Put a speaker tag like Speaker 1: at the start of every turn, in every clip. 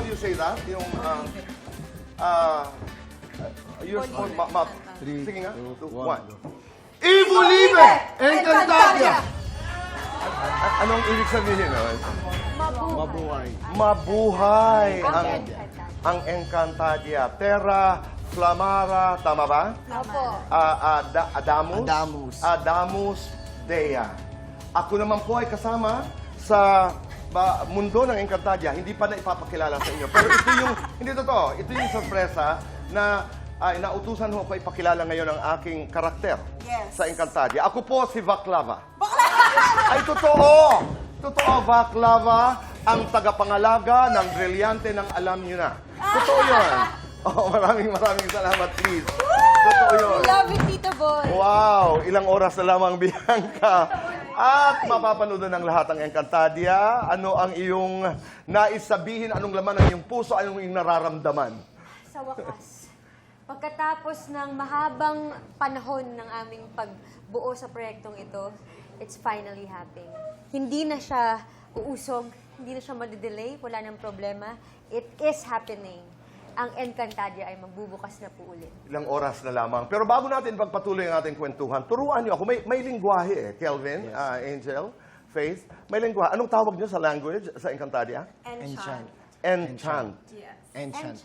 Speaker 1: do you say that? Yung, you're supposed, sige nga. 2, 1. Ibulibe!
Speaker 2: Encantadia!
Speaker 1: Anong ibig sabihin nun?
Speaker 2: Mabuhay.
Speaker 1: Mabuhay ang Encantadia. Terra Flamara, tama ba?
Speaker 3: Opo.
Speaker 1: Adamus? Adamus Dea. Ako naman po ay kasama sa mundo ng Encantadia. Hindi pa na ipapakilala sa inyo. Pero ito yung, hindi totoo, ito yung sorpresa na nautusan ho ko ipakilala ngayon ang aking karakter sa Encantadia. Ako po si Baklava. Ay, totoo! Totoo, Baklava, ang tagapangalaga ng brilyante ng alam nyo na. Totoo yun. Oh, maraming salamat, please. Totoo yun.
Speaker 3: Love it, Tito Boy.
Speaker 1: Wow! Ilang oras na lamang, Bianca. At mapapanood ng lahat ang Encantadia. Ano ang iyong nais sabihin? Anong laman ng iyong puso? Anong iyong nararamdaman?
Speaker 3: Sa wakas, pagkatapos ng mahabang panahon ng aming pagbuo sa proyektong ito, it's finally happening. Hindi na siya uusog, hindi na siya madidelay, wala nang problema. It is happening. Ang Encantadia ay magbubukas na po ulit.
Speaker 1: Ilang oras na lamang. Pero bago natin pagpatuloy ang ating kwentuhan, turuan niyo ako. May lingwahe Kelvin, Angel, Faith. May lingwahe. Anong tawag niyo sa language, sa Encantadia?
Speaker 3: Enchant.
Speaker 1: Enchant.
Speaker 3: Yes.
Speaker 2: Enchant.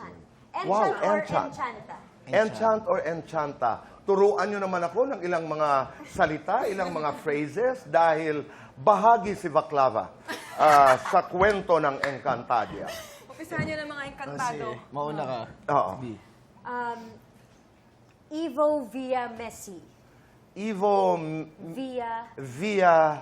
Speaker 1: Wow,
Speaker 3: Enchant or
Speaker 1: enchant.
Speaker 3: enchanta?
Speaker 1: Enchant or enchanta. Turuan niyo naman ako ng ilang mga salita, ilang mga phrases dahil bahagi si Baklava sa kwento ng Encantadia.
Speaker 4: Umpisahan niyo ng mga Encantado.
Speaker 2: Mauna ka.
Speaker 1: Oo.
Speaker 2: B.
Speaker 3: Evo via Messi.
Speaker 1: Ivo via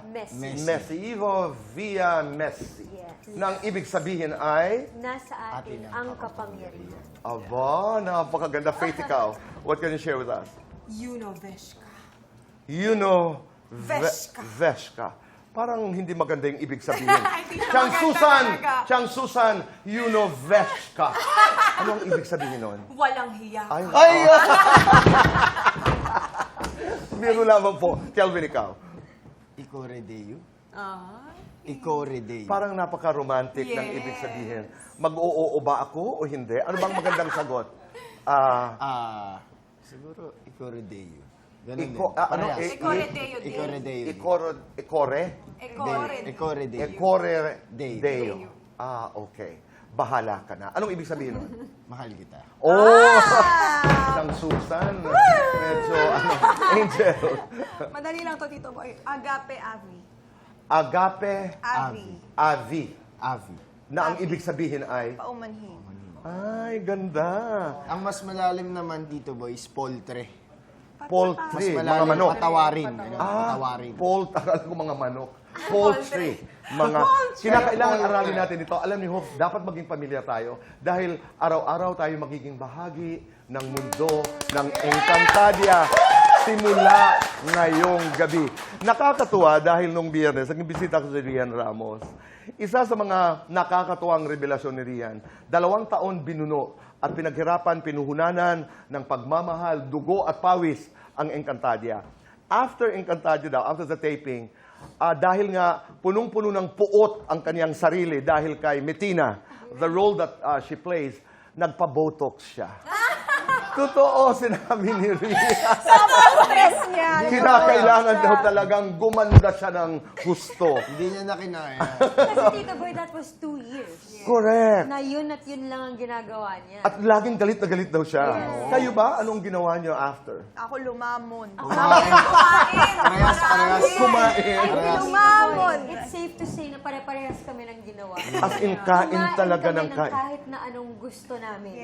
Speaker 3: Messi.
Speaker 1: Messi. Ivo via Messi.
Speaker 3: Yes.
Speaker 1: Nang ibig sabihin ay,
Speaker 3: Nasa atin ang kapangyarihan.
Speaker 1: aba, napakaganda. Faith, ikaw. What can you share with us?
Speaker 4: Yunoveshka.
Speaker 1: You know,
Speaker 4: Veshka.
Speaker 1: Veshka. Parang hindi maganda yung ibig sabihin.
Speaker 4: Hindi siya maganda talaga.
Speaker 1: Chang Susan, you know, Veshka. Ano ang ibig sabihin nun?
Speaker 4: Walang hiya.
Speaker 1: Ay! Biro lamang po. Kelvin, ikaw.
Speaker 2: Ikore Deo.
Speaker 4: Ah.
Speaker 2: Ikore Deo.
Speaker 1: Parang napaka-romantic ng
Speaker 4: Yes.
Speaker 1: ibig sabihin. Mag-oo ba ako o hindi? Ano bang magandang sagot?
Speaker 2: Siguro Ikore Deo. Ganun din.
Speaker 1: Ano?
Speaker 2: Parehas.
Speaker 4: Ikore Deo.
Speaker 2: Ikore Deo.
Speaker 1: Ikore?
Speaker 4: Ekore.
Speaker 2: Ikore Deo.
Speaker 1: Ekore
Speaker 2: Deo.
Speaker 1: Deo. Okay. Bahala ka na. Anong ibig sabihin nun?
Speaker 2: Mahal kita.
Speaker 1: Oh! Isang Susan. Medyo, Angel.
Speaker 4: Madali lang to, Tito Boy. Agape Avi.
Speaker 1: Agape
Speaker 4: Avi.
Speaker 1: Avi.
Speaker 2: Avi.
Speaker 1: Na ang ibig sabihin ay,
Speaker 4: Paumanhin.
Speaker 1: ay, ganda.
Speaker 2: Ang mas malalim naman dito, boys, poltre. Mas
Speaker 1: Poultry, mga
Speaker 2: malalim,
Speaker 1: manok.
Speaker 2: patawarin. Patawarin.
Speaker 1: Akala ko mga manok. Poultry. Mga, kinakailangan aralin natin ito. Alam niyo, dapat maging pamilya tayo dahil araw-araw tayo magiging bahagi ng mundo ng Encantadia simula ngayong gabi. Nakakatuwa dahil nung Biyernes, naging bisita ko si Rian Ramos. Isa sa mga nakakatuwang revelasyon ni Rian, 2 taon binuno at pinaghirapan, pinuhunanan ng pagmamahal, dugo at pawis ang Encantadia. After Encantadia daw, after the taping, dahil nga punong-puno ng puot ang kanyang sarili dahil kay Metina, the role that she plays, nagpa-botox siya. Totoo, sinabi ni Ria.
Speaker 4: Stress niya.
Speaker 1: Kinakailangan daw talagang gumanda siya ng gusto.
Speaker 2: Hindi niya na kinaya.
Speaker 3: Kasi Tito Boy, that was 2 years.
Speaker 1: Correct.
Speaker 3: Na yun at yun lang ang ginagawa niya.
Speaker 1: At laging galit na galit daw siya. Kayo ba? Anong ginawa niyo after?
Speaker 4: Ako lumamon.
Speaker 2: Parehas.
Speaker 1: Kumain.
Speaker 4: Lumamon.
Speaker 3: It's safe to say na pare-parehas kami ng ginawa.
Speaker 1: As in, kain
Speaker 3: Kumain
Speaker 1: talaga
Speaker 3: kami
Speaker 1: ng kain.
Speaker 3: kahit na anong gusto namin.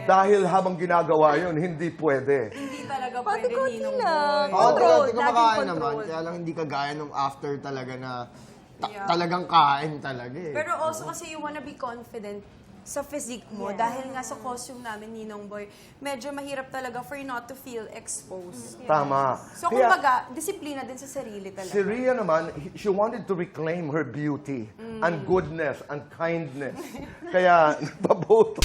Speaker 1: Dahil habang ginagawa yun, hindi pwede.
Speaker 4: Hindi talaga
Speaker 3: Pati
Speaker 4: pwede
Speaker 3: konti
Speaker 4: ninong
Speaker 3: lang.
Speaker 2: Oo,
Speaker 4: Control,
Speaker 2: dati kumakain
Speaker 4: laging
Speaker 2: naman.
Speaker 4: control.
Speaker 2: Kaya lang hindi kagaya nung after talaga na talagang kain talaga eh.
Speaker 4: Pero also kasi you wanna be confident sa physique mo. Dahil nga sa costume namin, Ninong Boy, medyo mahirap talaga for you not to feel exposed.
Speaker 1: Tama.
Speaker 4: So,
Speaker 1: Kaya,
Speaker 4: kumbaga, disiplina din sa sarili talaga.
Speaker 1: si Ria naman, she wanted to reclaim her beauty and goodness and kindness. Kaya, napaboto.